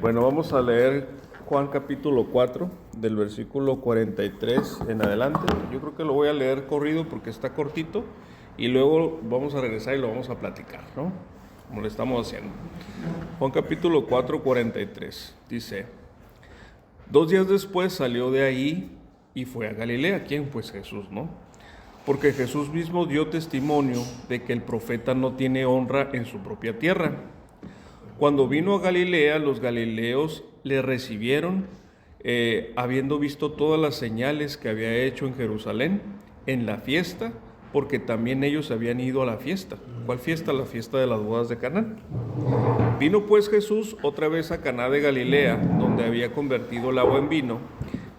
Bueno, vamos a leer Juan capítulo 4, del versículo 43 en adelante. Yo creo que lo voy a leer corrido porque está cortito y luego vamos a regresar y lo vamos a platicar, ¿no? Como lo estamos haciendo. Juan capítulo 4, 43. Dice: 2 días después salió de ahí y fue a Galilea. ¿Quién? Pues Jesús, ¿no? Porque Jesús mismo dio testimonio de que el profeta no tiene honra en su propia tierra. Cuando vino a Galilea, los galileos le recibieron, habiendo visto todas las señales que había hecho en Jerusalén, en la fiesta, porque también ellos habían ido a la fiesta. ¿Cuál fiesta? La fiesta de las bodas de Caná. Vino pues Jesús otra vez a Caná de Galilea, donde había convertido el agua en vino,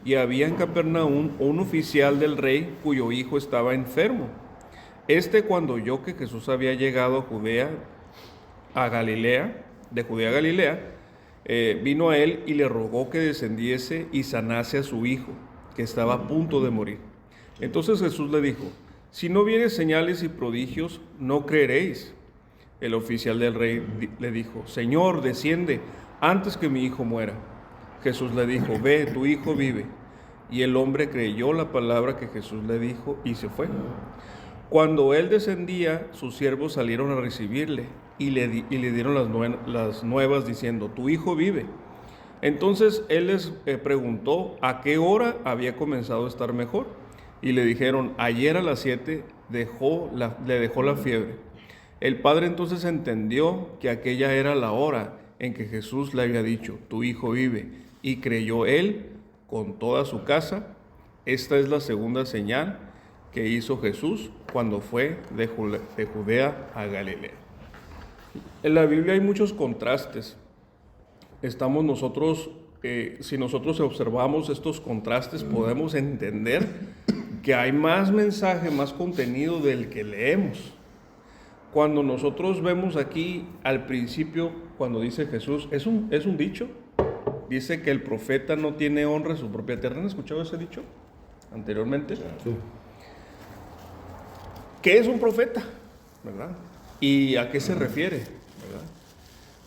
y había en Capernaum un oficial del rey cuyo hijo estaba enfermo. Cuando oyó que Jesús había llegado de Judea a Galilea, vino a él y le rogó que descendiese y sanase a su hijo, que estaba a punto de morir. Entonces Jesús le dijo: si no vienen señales y prodigios, no creeréis. El oficial del rey le dijo: Señor, desciende antes que mi hijo muera. Jesús le dijo: ve, tu hijo vive. Y el hombre creyó la palabra que Jesús le dijo y se fue. Cuando él descendía, sus siervos salieron a recibirle y le dieron las nuevas diciendo: tu hijo vive. Entonces él les preguntó a qué hora había comenzado a estar mejor, y le dijeron: ayer a las 7 le dejó la fiebre. El padre entonces entendió que aquella era la hora en que Jesús le había dicho: tu hijo vive, y creyó él con toda su casa. Esta es la segunda señal que hizo Jesús cuando fue de Judea a Galilea. En la Biblia hay muchos contrastes. Si nosotros observamos estos contrastes, podemos entender que hay más mensaje, más contenido del que leemos. Cuando nosotros vemos aquí al principio, cuando dice Jesús, es un dicho. Dice que el profeta no tiene honra en su propia tierra. ¿Han escuchado ese dicho anteriormente? Sí. ¿Qué es un profeta? ¿Verdad? ¿Y a qué se refiere? ¿Verdad?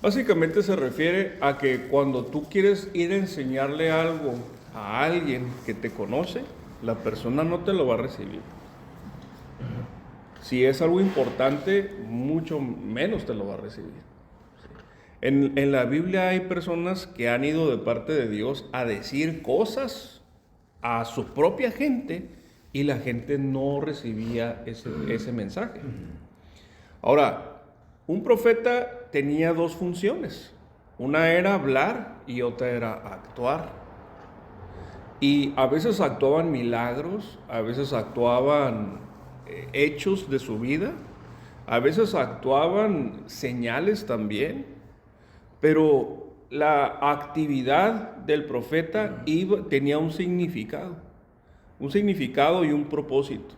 Básicamente se refiere a que cuando tú quieres ir a enseñarle algo a alguien que te conoce, la persona no te lo va a recibir. Si es algo importante, mucho menos te lo va a recibir. En la Biblia hay personas que han ido de parte de Dios a decir cosas a su propia gente y la gente no recibía ese mensaje. Ahora, un profeta tenía dos funciones. Una era hablar y otra era actuar. Y a veces actuaban milagros, a veces actuaban hechos de su vida, a veces actuaban señales también, pero la actividad del profeta tenía un significado y un propósito.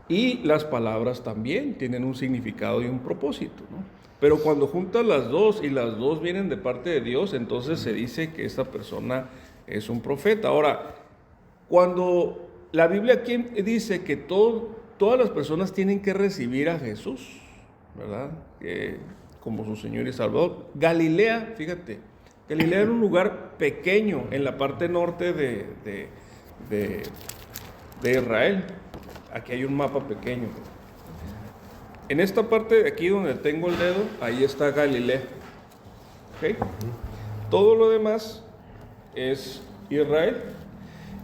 Y las palabras también tienen un significado y un propósito, ¿no? Pero cuando juntas las dos y las dos vienen de parte de Dios, entonces se dice que esta persona es un profeta. Ahora, cuando la Biblia aquí dice que todas las personas tienen que recibir a Jesús, ¿verdad? Como su Señor y Salvador. Galilea, fíjate, Galilea era un lugar pequeño en la parte norte de Israel. Aquí hay un mapa pequeño. En esta parte de aquí donde tengo el dedo, ahí está Galilea. ¿Okay? Todo lo demás es Israel.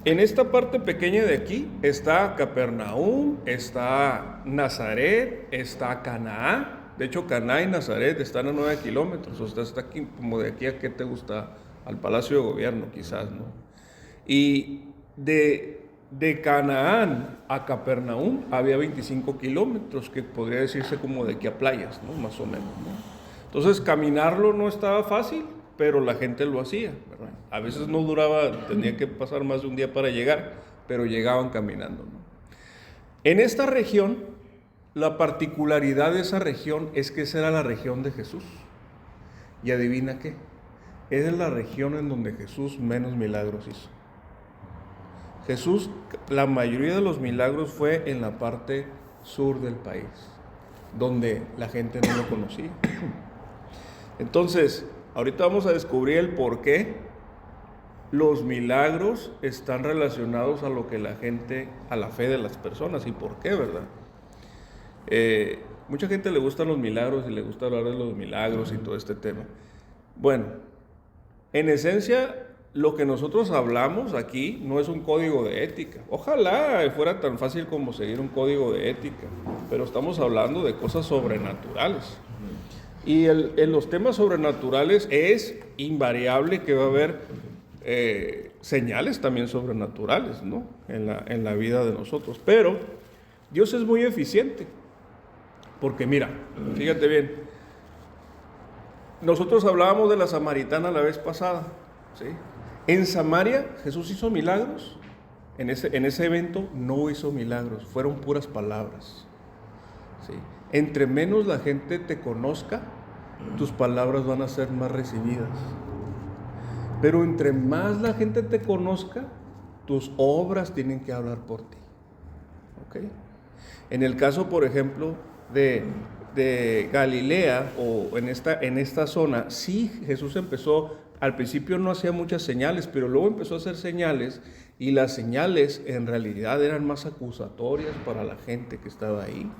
En esta parte pequeña de aquí está Capernaum, está Nazaret, está Canaán. De hecho, Caná y Nazaret están a 9 kilómetros. O sea, está aquí, como de aquí a qué te gusta, al Palacio de Gobierno, quizás, ¿no? Y de Canaán a Capernaum había 25 kilómetros, que podría decirse como de aquí a Playas, ¿no? Más o menos, ¿no? Entonces, caminarlo no estaba fácil, pero la gente lo hacía, ¿verdad? A veces no duraba, tenía que pasar más de un día para llegar, pero llegaban caminando, ¿no? En esta región, la particularidad de esa región es que esa era la región de Jesús. Y adivina qué, esa es la región en donde Jesús menos milagros hizo. Jesús, la mayoría de los milagros fue en la parte sur del país, donde la gente no lo conocía. Entonces, Ahorita vamos a descubrir el por qué los milagros están relacionados a lo que la gente, a la fe de las personas y por qué, ¿verdad? Mucha gente le gustan los milagros y le gusta hablar de los milagros y todo este tema. Bueno, en esencia, lo que nosotros hablamos aquí no es un código de ética. Ojalá fuera tan fácil como seguir un código de ética, pero estamos hablando de cosas sobrenaturales. Y en los temas sobrenaturales es invariable que va a haber señales también sobrenaturales, ¿no? En la vida de nosotros. Pero Dios es muy eficiente. Porque mira, fíjate bien, nosotros hablábamos de la samaritana la vez pasada, ¿sí? En Samaria Jesús hizo milagros. En ese evento no hizo milagros, fueron puras palabras, ¿sí? Entre menos la gente te conozca, tus palabras van a ser más recibidas. Pero entre más la gente te conozca, tus obras tienen que hablar por ti. ¿Ok? En el caso, por ejemplo, de Galilea o en esta zona, sí, Jesús empezó, al principio no hacía muchas señales, pero luego empezó a hacer señales y las señales en realidad eran más acusatorias para la gente que estaba ahí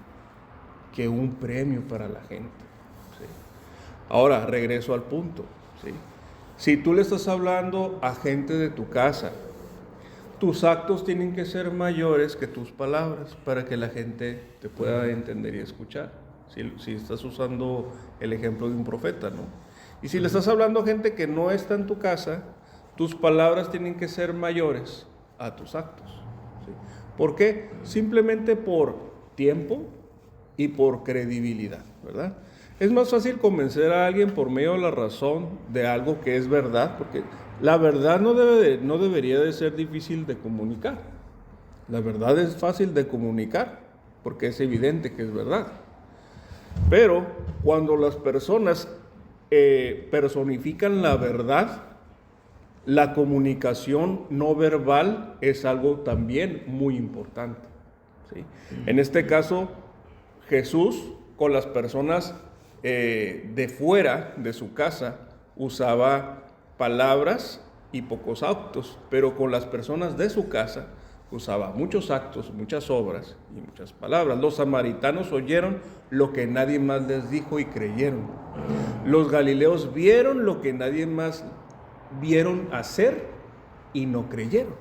que un premio para la gente. ¿Sí? Ahora, regreso al punto. ¿Sí? Si tú le estás hablando a gente de tu casa, tus actos tienen que ser mayores que tus palabras para que la gente te pueda entender y escuchar. Si estás usando el ejemplo de un profeta, ¿no? Y si le estás hablando a gente que no está en tu casa, tus palabras tienen que ser mayores a tus actos. ¿Sí? ¿Por qué? Simplemente por tiempo y por credibilidad, ¿verdad? Es más fácil convencer a alguien por medio de la razón de algo que es verdad, porque la verdad no debería de ser difícil de comunicar. La verdad es fácil de comunicar, porque es evidente que es verdad. Pero cuando las personas personifican la verdad, la comunicación no verbal es algo también muy importante, ¿sí? En este caso, Jesús con las personas de fuera de su casa usaba palabras y pocos actos, pero con las personas de su casa usaba muchos actos, muchas obras y muchas palabras. Los samaritanos oyeron lo que nadie más les dijo y creyeron. Los galileos vieron lo que nadie más vieron hacer y no creyeron.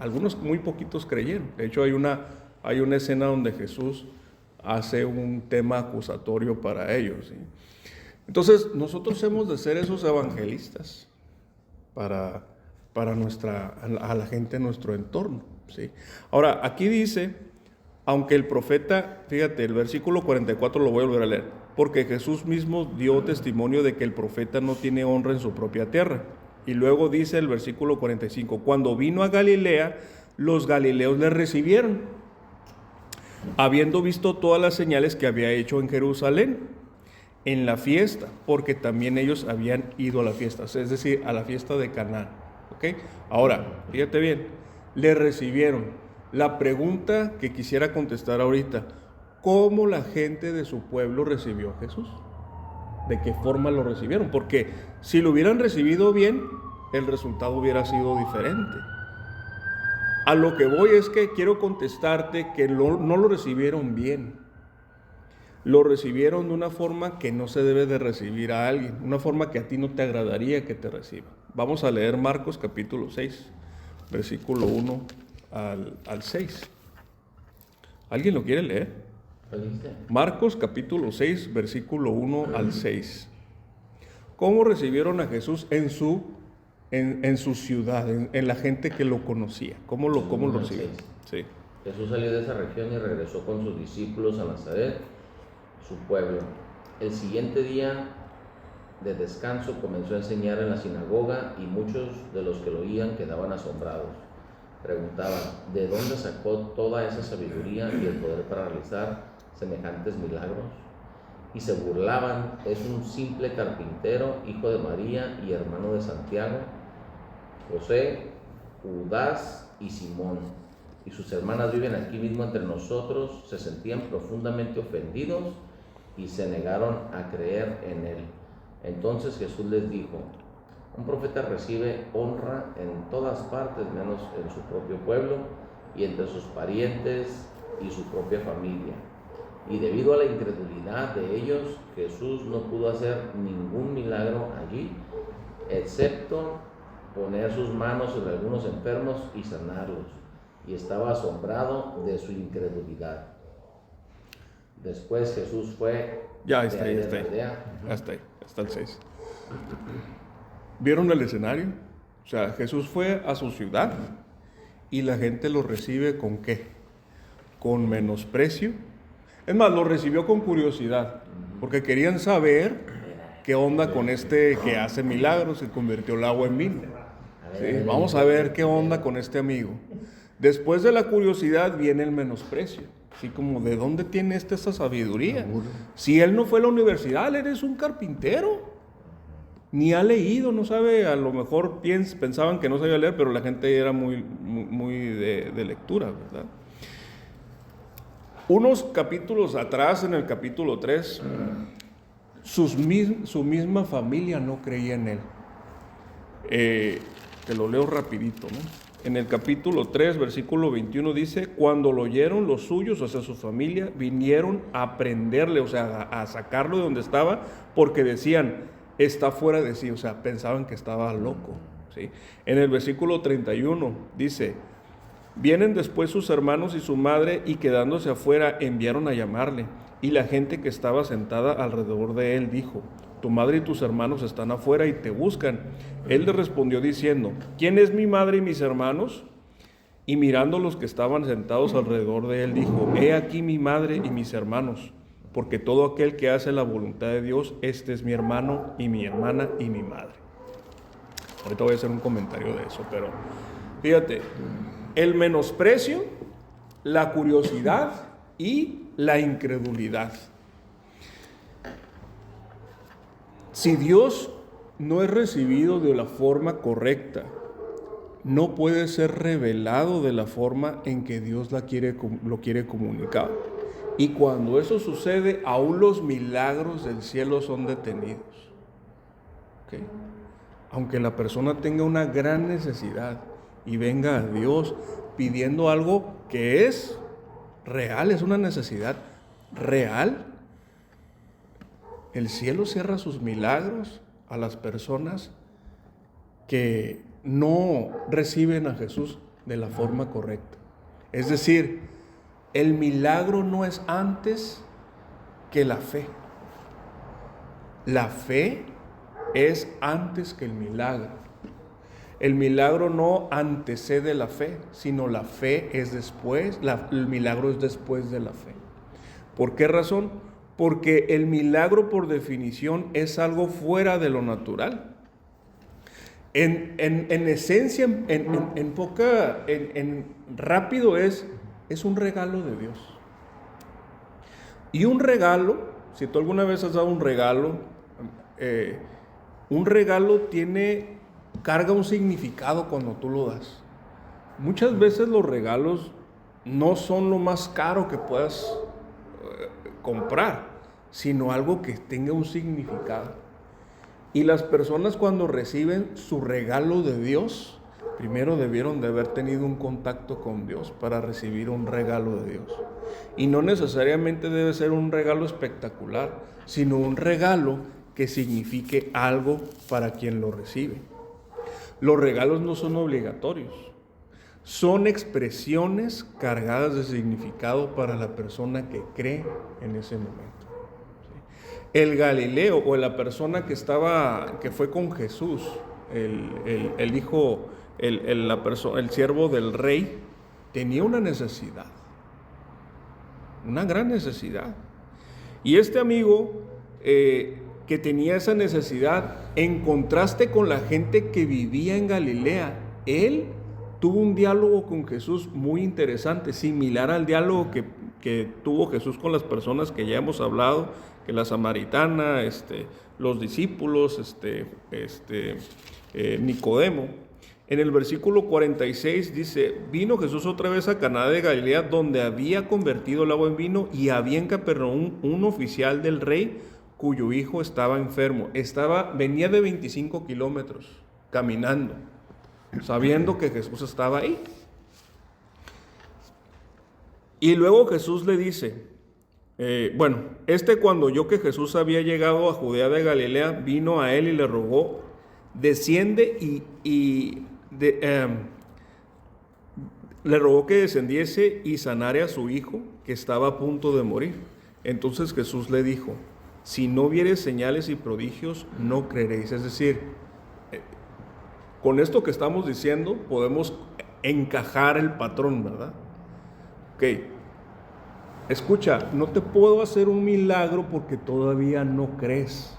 Algunos, muy poquitos, creyeron. De hecho, hay una escena donde Jesús hace un tema acusatorio para ellos, ¿sí? Entonces, nosotros hemos de ser esos evangelistas para a la gente en nuestro entorno, ¿sí? Ahora, aquí dice, aunque el profeta, fíjate, el versículo 44 lo voy a volver a leer, porque Jesús mismo dio testimonio de que el profeta no tiene honra en su propia tierra. Y luego dice el versículo 45, cuando vino a Galilea, los galileos le recibieron, habiendo visto todas las señales que había hecho en Jerusalén, en la fiesta, porque también ellos habían ido a la fiesta, es decir, a la fiesta de Caná. ¿Okay? Ahora, fíjate bien, le recibieron. La pregunta que quisiera contestar ahorita, ¿cómo la gente de su pueblo recibió a Jesús? ¿De qué forma lo recibieron? Porque si lo hubieran recibido bien, el resultado hubiera sido diferente. A lo que voy es que quiero contestarte que no lo recibieron bien. Lo recibieron de una forma que no se debe de recibir a alguien, una forma que a ti no te agradaría que te reciba. Vamos a leer Marcos capítulo 6, versículo 1 al 6. ¿Alguien lo quiere leer? Marcos capítulo 6, versículo 1 al 6. ¿Cómo recibieron a Jesús en su ciudad, en la gente que lo conocía? ¿Cómo lo recibieron? Sí. Jesús salió de esa región y regresó con sus discípulos a Nazaret, su pueblo. El siguiente día de descanso comenzó a enseñar en la sinagoga y muchos de los que lo oían quedaban asombrados. Preguntaban, ¿de dónde sacó toda esa sabiduría y el poder para realizar semejantes milagros? Y se burlaban, es un simple carpintero, hijo de María y hermano de Santiago, José, Judas y Simón. Y sus hermanas viven aquí mismo entre nosotros. Se sentían profundamente ofendidos y se negaron a creer en él. Entonces Jesús les dijo: un profeta recibe honra en todas partes, menos en su propio pueblo y entre sus parientes y su propia familia. Y debido a la incredulidad de ellos, Jesús no pudo hacer ningún milagro allí, excepto poner sus manos sobre algunos enfermos y sanarlos. Y estaba asombrado de su incredulidad. Después Jesús fue Está ahí, hasta el 6. ¿Vieron el escenario? O sea, Jesús fue a su ciudad y la gente lo recibe ¿con qué? Con menosprecio. Es más, lo recibió con curiosidad, porque querían saber qué onda con este que hace milagros y convirtió el agua en vino. ¿Sí? Vamos a ver qué onda con este amigo. Después de la curiosidad viene el menosprecio. Así como, ¿de dónde tiene esa sabiduría? Si él no fue a la universidad, él es un carpintero. Ni ha leído, no sabe, a lo mejor pensaban que no sabía leer, pero la gente era muy de lectura, ¿verdad? Unos capítulos atrás, en el capítulo 3, su misma familia no creía en él. Te lo leo rapidito, ¿no? En el capítulo 3, versículo 21 dice: cuando lo oyeron los suyos, o sea, su familia, vinieron a prenderle, o sea, a sacarlo de donde estaba, porque decían, está fuera de sí, o sea, pensaban que estaba loco, ¿sí? En el versículo 31 dice: vienen después sus hermanos y su madre, y quedándose afuera enviaron a llamarle. Y la gente que estaba sentada alrededor de él dijo: tu madre y tus hermanos están afuera y te buscan. Él le respondió diciendo: ¿quién es mi madre y mis hermanos? Y mirando los que estaban sentados alrededor de él, dijo: he aquí mi madre y mis hermanos, porque todo aquel que hace la voluntad de Dios, este es mi hermano y mi hermana y mi madre. Ahorita voy a hacer un comentario de eso, pero fíjate, el menosprecio, la curiosidad y la incredulidad. Si Dios no es recibido de la forma correcta, no puede ser revelado de la forma en que Dios lo quiere comunicar. Y cuando eso sucede, aún los milagros del cielo son detenidos. ¿Okay? Aunque la persona tenga una gran necesidad y venga a Dios pidiendo algo que es real, es una necesidad real, el cielo cierra sus milagros a las personas que no reciben a Jesús de la forma correcta. Es decir, el milagro no es antes que la fe. La fe es antes que el milagro. El milagro no antecede la fe, sino la fe es después, el milagro es después de la fe. ¿Por qué razón? Porque el milagro, por definición, es algo fuera de lo natural. En esencia, rápido es un regalo de Dios. Y un regalo, si tú alguna vez has dado un regalo carga un significado cuando tú lo das. Muchas veces los regalos no son lo más caro que puedas comprar, sino algo que tenga un significado. Y las personas, cuando reciben su regalo de Dios, primero debieron de haber tenido un contacto con Dios para recibir un regalo de Dios. Y no necesariamente debe ser un regalo espectacular, sino un regalo que signifique algo para quien lo recibe. Los regalos no son obligatorios, son expresiones cargadas de significado para la persona que cree en ese momento. El Galileo, o la persona que fue con Jesús, el hijo, el siervo del rey, tenía una necesidad, una gran necesidad. Y este amigo que tenía esa necesidad, en contraste con la gente que vivía en Galilea, él tuvo un diálogo con Jesús muy interesante, similar al diálogo que tuvo Jesús con las personas que ya hemos hablado, que la samaritana, los discípulos, Nicodemo. En el versículo 46 dice: vino Jesús otra vez a Caná de Galilea, donde había convertido el agua en vino, y había en Capernaum un oficial del rey cuyo hijo estaba enfermo. Venía de 25 kilómetros caminando, sabiendo que Jesús estaba ahí. Y luego Jesús le dice, cuando oyó que Jesús había llegado a Judea de Galilea, vino a él y le rogó, desciende le rogó que descendiese y sanare a su hijo, que estaba a punto de morir. Entonces Jesús le dijo, si no viereis señales y prodigios, no creeréis. Es decir, con esto que estamos diciendo, podemos encajar el patrón, ¿verdad? Ok. Escucha, no te puedo hacer un milagro porque todavía no crees.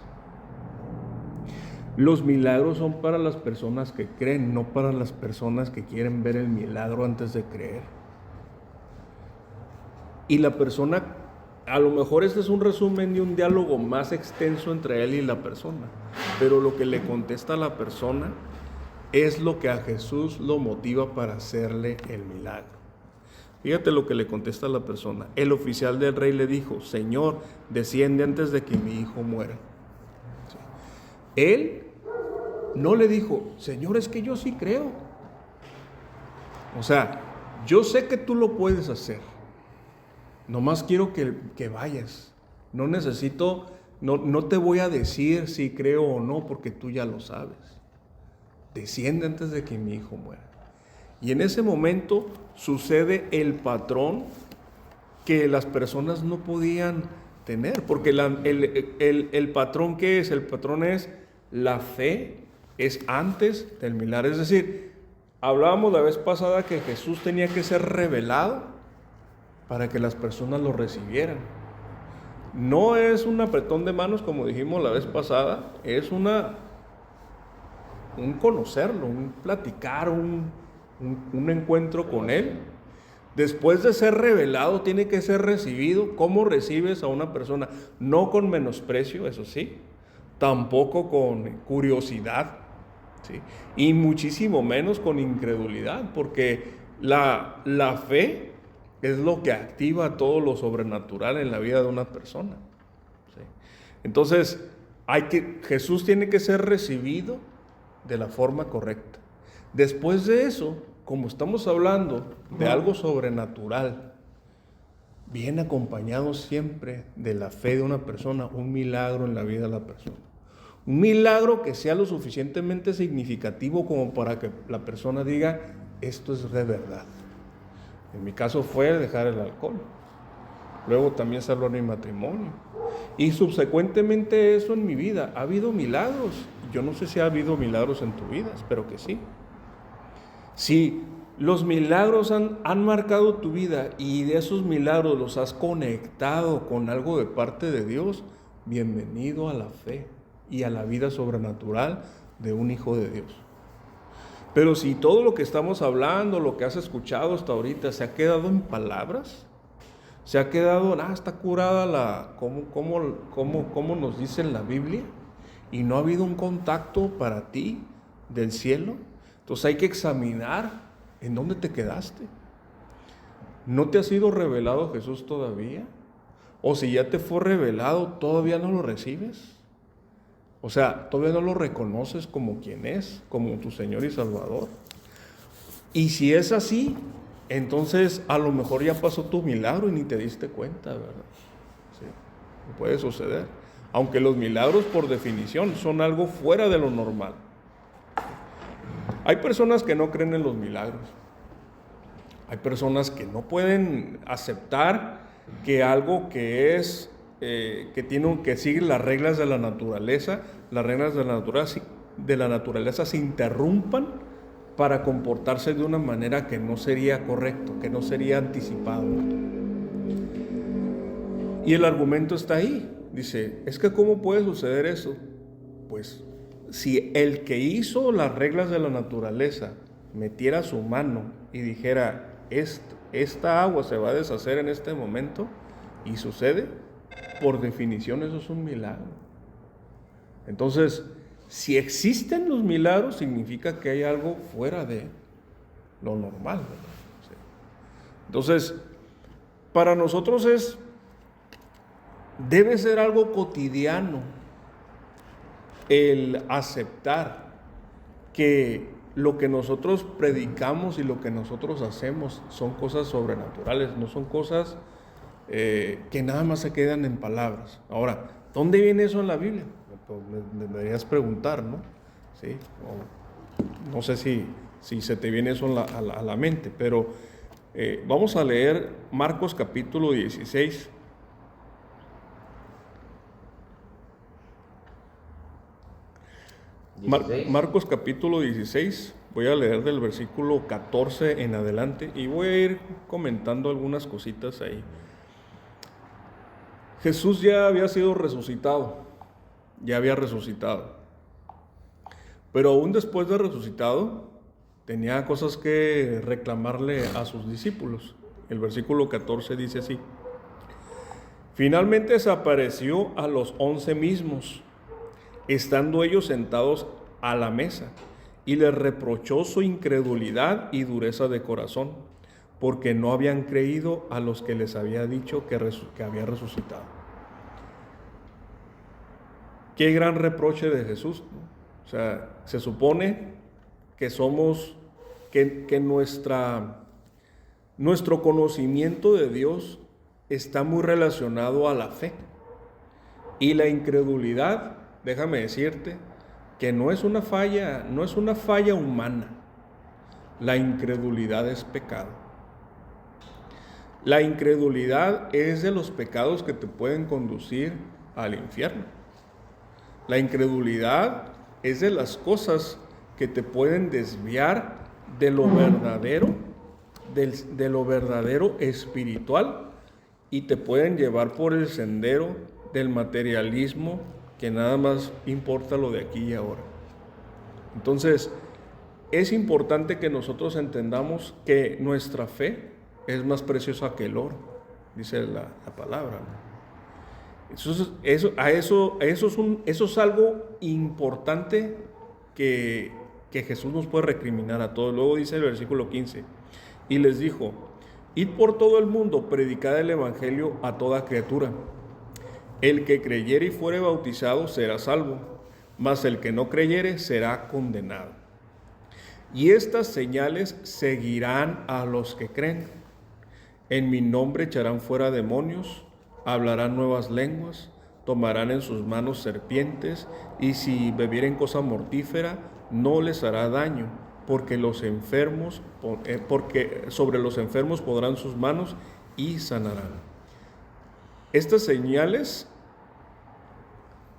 Los milagros son para las personas que creen, no para las personas que quieren ver el milagro antes de creer. Y la persona, a lo mejor este es un resumen de un diálogo más extenso entre él y la persona, pero lo que le contesta a la persona es lo que a Jesús lo motiva para hacerle el milagro. Fíjate lo que le contesta a la persona. El oficial del rey le dijo, Señor, desciende antes de que mi hijo muera. Sí. Él no le dijo, Señor, es que yo sí creo. O sea, yo sé que tú lo puedes hacer. Nomás quiero que vayas. No necesito, no te voy a decir si creo o no, porque tú ya lo sabes. Desciende antes de que mi hijo muera. Y en ese momento sucede el patrón que las personas no podían tener, porque el patrón ¿qué es? El patrón es la fe, es antes del milagro. Es decir, hablábamos la vez pasada que Jesús tenía que ser revelado para que las personas lo recibieran. No es un apretón de manos como dijimos la vez pasada, es un conocerlo, un platicar, un encuentro con Él. Después de ser revelado, tiene que ser recibido. ¿Cómo recibes a una persona? No con menosprecio, eso sí, tampoco con curiosidad, ¿sí? Y muchísimo menos con incredulidad, porque la fe es lo que activa todo lo sobrenatural en la vida de una persona, ¿sí? Entonces, Jesús tiene que ser recibido de la forma correcta. Después de eso, como estamos hablando de algo sobrenatural, viene acompañado siempre de la fe de una persona, un milagro en la vida de la persona. Un milagro que sea lo suficientemente significativo como para que la persona diga, esto es de verdad. En mi caso fue dejar el alcohol. Luego también salvar mi matrimonio. Y subsecuentemente eso en mi vida. Ha habido milagros. Yo no sé si ha habido milagros en tu vida, espero que sí. Si los milagros han marcado tu vida y de esos milagros los has conectado con algo de parte de Dios, bienvenido a la fe y a la vida sobrenatural de un hijo de Dios. Pero si todo lo que estamos hablando, lo que has escuchado hasta ahorita, se ha quedado en palabras, se ha quedado, está curada como nos dice en la Biblia, y no ha habido un contacto para ti del cielo, entonces hay que examinar en dónde te quedaste. ¿No te ha sido revelado Jesús todavía? O si ya te fue revelado, ¿todavía no lo recibes? O sea, ¿todavía no lo reconoces como quien es, como tu Señor y Salvador? Y si es así, entonces a lo mejor ya pasó tu milagro y ni te diste cuenta, ¿verdad? Sí, puede suceder. Aunque los milagros por definición son algo fuera de lo normal. Hay personas que no creen en los milagros. Hay personas que no pueden aceptar que algo que es, que sigue las reglas de la naturaleza, las reglas de la naturaleza se interrumpan para comportarse de una manera que no sería correcto, que no sería anticipado. Y el argumento está ahí. Dice, es que ¿cómo puede suceder eso? Pues si el que hizo las reglas de la naturaleza metiera su mano y dijera, esta agua se va a deshacer en este momento, y sucede, por definición eso es un milagro. Entonces, si existen los milagros, significa que hay algo fuera de lo normal, ¿verdad? Sí. Entonces, para nosotros es Debe ser algo cotidiano el aceptar que lo que nosotros predicamos y lo que nosotros hacemos son cosas sobrenaturales, no son cosas que nada más se quedan en palabras. Ahora, ¿dónde viene eso en la Biblia? Pues me deberías preguntar, ¿no? ¿Sí? No sé si se te viene eso a la mente, pero vamos a leer Marcos capítulo 16. Marcos capítulo 16, voy a leer del versículo 14 en adelante y voy a ir comentando algunas cositas ahí. Jesús ya había sido resucitado, pero aún después de resucitado tenía cosas que reclamarle a sus discípulos. El versículo 14 dice así: finalmente se apareció a los 11 mismos, estando ellos sentados a la mesa, y les reprochó su incredulidad y dureza de corazón, porque no habían creído a los que les había dicho que había resucitado. Qué gran reproche de Jesús, ¿no? O sea, se supone que nuestro conocimiento de Dios está muy relacionado a la fe. Y la incredulidad, déjame decirte, que no es una falla humana. La incredulidad es pecado. La incredulidad es de los pecados que te pueden conducir al infierno. La incredulidad es de las cosas que te pueden desviar de lo verdadero, de lo verdadero espiritual, y te pueden llevar por el sendero del materialismo, que nada más importa lo de aquí y ahora. Entonces, es importante que nosotros entendamos que nuestra fe es más preciosa que el oro, dice la palabra, ¿no? Eso es algo importante que Jesús nos puede recriminar a todos. Luego dice el versículo 15, y les dijo: id por todo el mundo, predicad el evangelio a toda criatura. El que creyere y fuere bautizado será salvo, mas el que no creyere será condenado. Y estas señales seguirán a los que creen. En mi nombre echarán fuera demonios, hablarán nuevas lenguas, tomarán en sus manos serpientes, y si bebieren cosa mortífera no les hará daño, porque sobre los enfermos pondrán sus manos y sanarán. Estas señales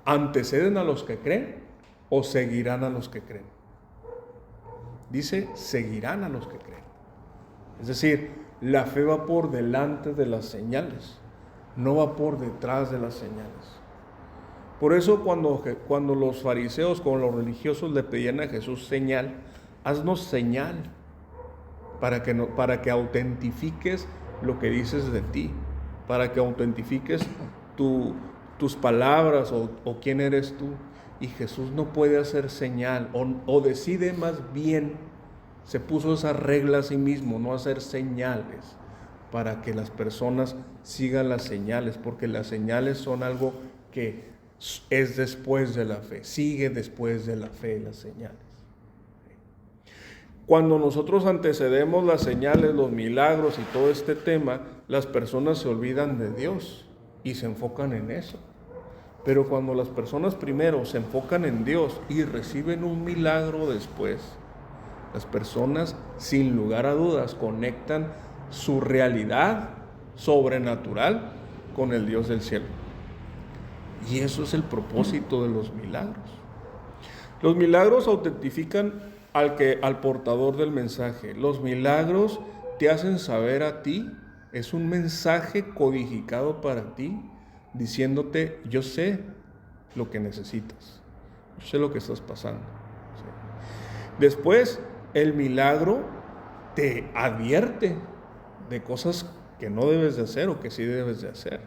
anteceden a los que creen o seguirán a los que creen. Dice, seguirán a los que creen. Es decir, la fe va por delante de las señales, no va por detrás de las señales. Por eso cuando los fariseos, cuando los religiosos le pedían a Jesús señal, haznos señal para que autentifiques lo que dices de ti, para que autentifiques tus palabras o quién eres tú. Y Jesús no puede hacer señal, o decide más bien, se puso esa regla a sí mismo, no hacer señales, para que las personas sigan las señales, porque las señales son algo que es después de la fe, sigue después de la fe las señales. Cuando nosotros antecedemos las señales, los milagros y todo este tema, las personas se olvidan de Dios y se enfocan en eso. Pero cuando las personas primero se enfocan en Dios y reciben un milagro después, las personas sin lugar a dudas conectan su realidad sobrenatural con el Dios del cielo. Y eso es el propósito de los milagros. Los milagros autentifican al portador del mensaje. Los milagros te hacen saber a ti, es un mensaje codificado para ti, diciéndote: yo sé lo que necesitas, yo sé lo que estás pasando. ¿Sí? Después, el milagro te advierte de cosas que no debes de hacer o que sí debes de hacer.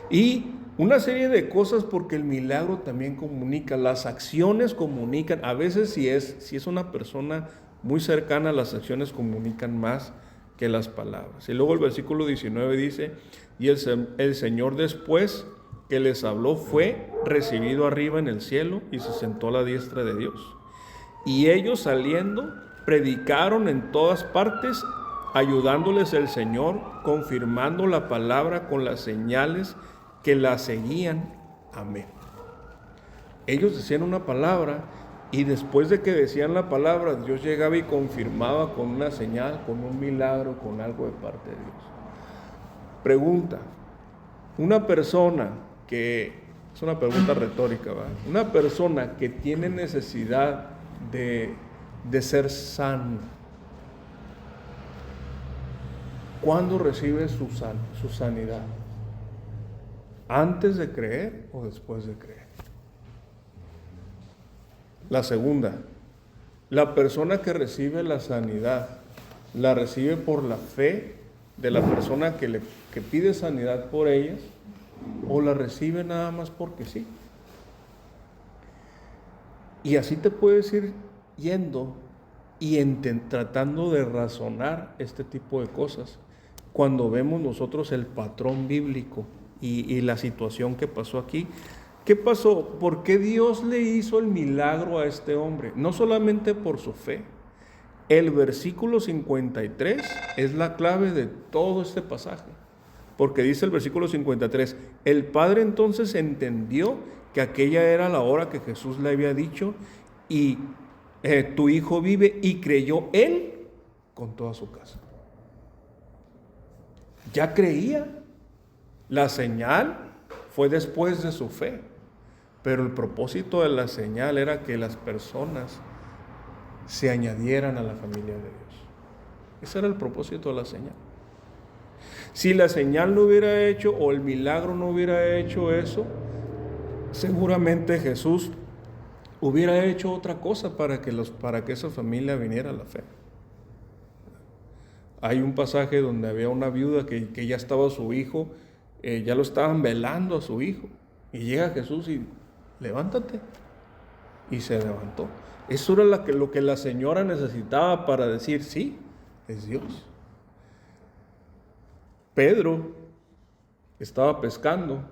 ¿Sí? Y una serie de cosas, porque el milagro también comunica, las acciones comunican. A veces si es una persona muy cercana, las acciones comunican más que las palabras. Y luego el versículo 19 dice, y el Señor después que les habló fue recibido arriba en el cielo y se sentó a la diestra de Dios. Y ellos saliendo predicaron en todas partes, ayudándoles el Señor, confirmando la palabra con las señales que la seguían. Amén. Ellos decían una palabra y después de que decían la palabra, Dios llegaba y confirmaba con una señal, con un milagro, con algo de parte de Dios. Pregunta, una persona que, es una pregunta retórica, ¿verdad? Una persona que tiene necesidad de ser sano, ¿cuándo recibe su sanidad? ¿Antes de creer o después de creer? La segunda, la persona que recibe la sanidad, ¿la recibe por la fe de la persona que pide sanidad por ellas o la recibe nada más porque sí? Y así te puedes ir yendo y tratando de razonar este tipo de cosas cuando vemos nosotros el patrón bíblico y la situación que pasó aquí. ¿Qué pasó? ¿Por qué Dios le hizo el milagro a este hombre? No solamente por su fe. El versículo 53 es la clave de todo este pasaje. Porque dice el versículo 53, el padre entonces entendió que aquella era la hora que Jesús le había dicho y tu hijo vive, y creyó él con toda su casa. Ya creía. La señal fue después de su fe. Pero el propósito de la señal era que las personas se añadieran a la familia de Dios. Ese era el propósito de la señal. Si la señal no hubiera hecho, o el milagro no hubiera hecho eso, seguramente Jesús hubiera hecho otra cosa para que esa familia viniera a la fe. Hay un pasaje donde había una viuda que ya estaba su hijo, ya lo estaban velando a su hijo, y llega Jesús y levántate, y se levantó. Eso era lo que la señora necesitaba para decir, sí, es Dios. Pedro estaba pescando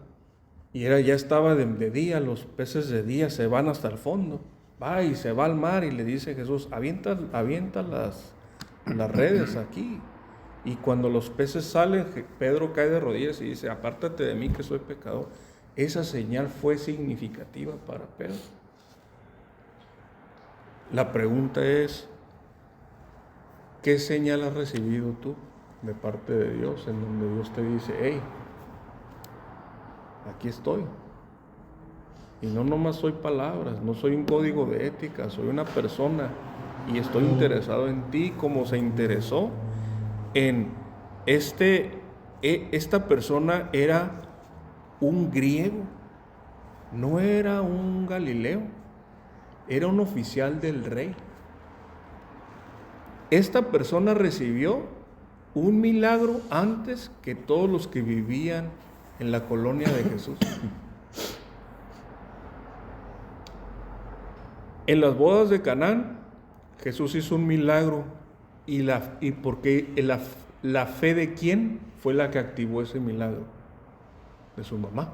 y ya estaba de día, los peces de día se van hasta el fondo, va y se va al mar y le dice Jesús, avienta las redes aquí. Y cuando los peces salen, Pedro cae de rodillas y dice, apártate de mí que soy pecador. Esa señal fue significativa para Pedro. La pregunta es, ¿qué señal has recibido tú de parte de Dios, en donde Dios te dice, hey, aquí estoy? Y no nomás soy palabras, no soy un código de ética, soy una persona y estoy interesado en ti, como se interesó en esta persona. Era un griego, no era un galileo, era un oficial del rey. Esta persona recibió un milagro antes que todos los que vivían en la colonia de Jesús. En las bodas de Canaán, Jesús hizo un milagro y porque la fe de quién fue la que activó ese milagro, de su mamá,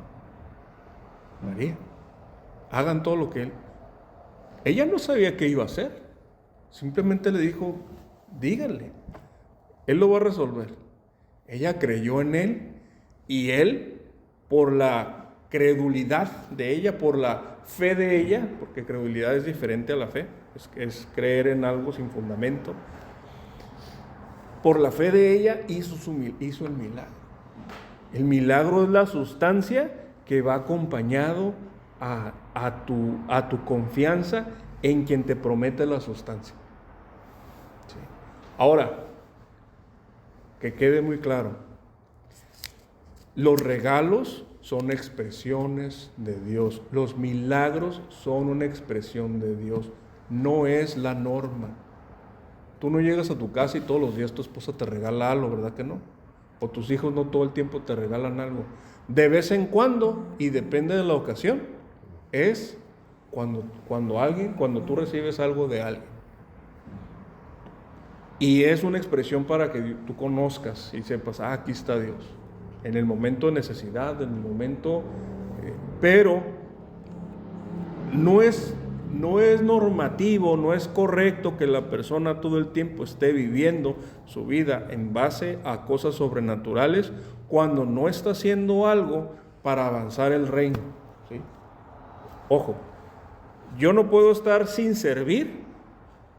María. Hagan todo lo que él. Ella no sabía qué iba a hacer, simplemente le dijo, díganle, él lo va a resolver. Ella creyó en él y él, por la credulidad de ella, por la fe de ella, porque credulidad es diferente a la fe, es creer en algo sin fundamento. Por la fe de ella hizo el milagro. El milagro es la sustancia que va acompañado a tu confianza en quien te promete la sustancia. ¿Sí? Ahora, que quede muy claro, los regalos son expresiones de Dios. Los milagros son una expresión de Dios. No es la norma. Tú no llegas a tu casa y todos los días tu esposa te regala algo, ¿verdad que no? O tus hijos no todo el tiempo te regalan algo. De vez en cuando, y depende de la ocasión, es cuando tú recibes algo de alguien. Y es una expresión para que tú conozcas y sepas, aquí está Dios. En el momento de necesidad, en el momento... pero no es normativo, no es correcto que la persona todo el tiempo esté viviendo su vida en base a cosas sobrenaturales cuando no está haciendo algo para avanzar el reino, ¿sí? Ojo, yo no puedo estar sin servir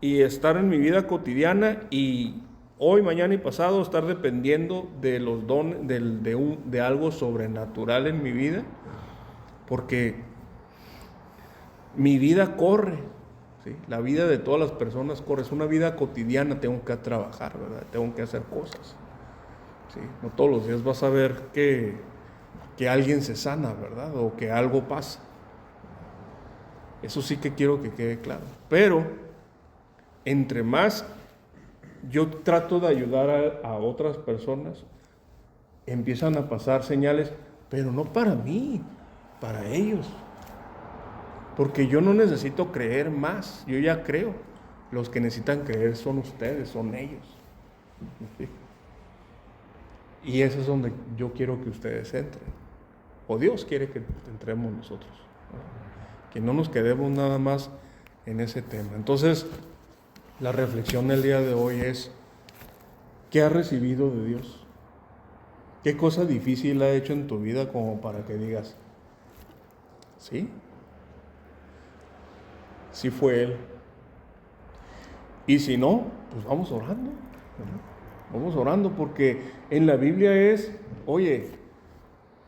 y estar en mi vida cotidiana y hoy, mañana y pasado estar dependiendo de los dones, de algo sobrenatural en mi vida, porque mi vida corre, ¿sí? La vida de todas las personas corre, es una vida cotidiana, tengo que trabajar, ¿verdad? Tengo que hacer cosas, ¿sí? No todos los días vas a ver que alguien se sana, ¿verdad? O que algo pasa. Eso sí que quiero que quede claro. Pero, entre más yo trato de ayudar a otras personas, empiezan a pasar señales, pero no para mí, para ellos. Porque yo no necesito creer más, yo ya creo. Los que necesitan creer son ustedes, son ellos. ¿Sí? Y eso es donde yo quiero que ustedes entren. O Dios quiere que entremos nosotros, ¿no? Que no nos quedemos nada más en ese tema. Entonces, la reflexión del día de hoy es, ¿qué has recibido de Dios? ¿Qué cosa difícil ha hecho en tu vida como para que digas, sí? Sí fue Él. Y si no, pues vamos orando, ¿no? Vamos orando, porque en la Biblia es, oye,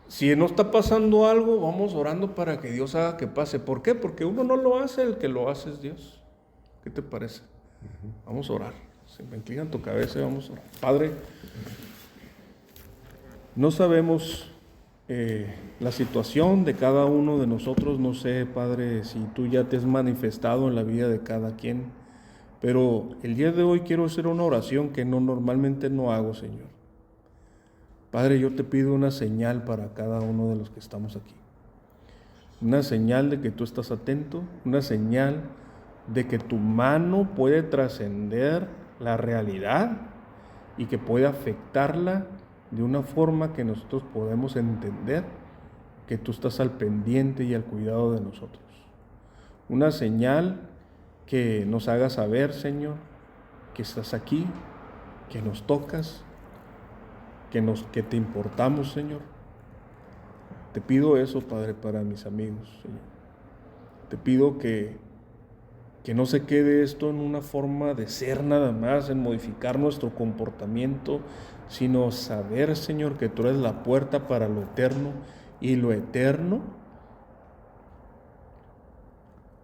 si no está pasando algo, vamos orando para que Dios haga que pase. ¿Por qué? Porque uno no lo hace, el que lo hace es Dios. ¿Qué te parece? Vamos a orar. Si me inclinan tu cabeza, vamos a orar. Padre, no sabemos la situación de cada uno de nosotros, no sé, Padre, si tú ya te has manifestado en la vida de cada quien, pero el día de hoy quiero hacer una oración que normalmente no hago, Señor. Padre, yo te pido una señal para cada uno de los que estamos aquí. Una señal de que tú estás atento, una señal de que tu mano puede trascender la realidad y que puede afectarla de una forma que nosotros podemos entender que tú estás al pendiente y al cuidado de nosotros. Una señal que nos haga saber, Señor, que estás aquí, que nos tocas, que te importamos, Señor. Te pido eso, Padre, para mis amigos, Señor. Te pido que no se quede esto en una forma de ser nada más, en modificar nuestro comportamiento, sino saber, Señor, que tú eres la puerta para lo eterno, y lo eterno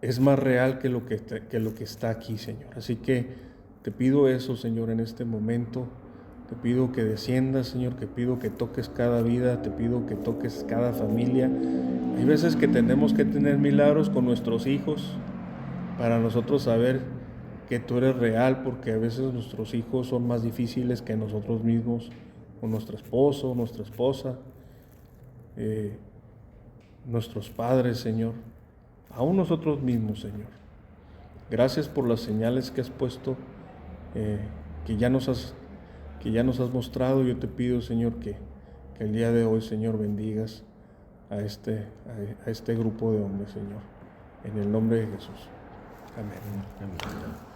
es más real que lo que está aquí, Señor. Así que te pido eso, Señor, en este momento. Te pido que desciendas, Señor, te pido que toques cada vida, te pido que toques cada familia. Hay veces que tenemos que tener milagros con nuestros hijos para nosotros saber que tú eres real, porque a veces nuestros hijos son más difíciles que nosotros mismos, o nuestro esposo, nuestra esposa, nuestros padres, Señor, aún nosotros mismos, Señor. Gracias por las señales que has puesto, que ya nos has mostrado. Yo te pido, Señor, que el día de hoy, Señor, bendigas a este grupo de hombres, Señor, en el nombre de Jesús. Amén. Amén.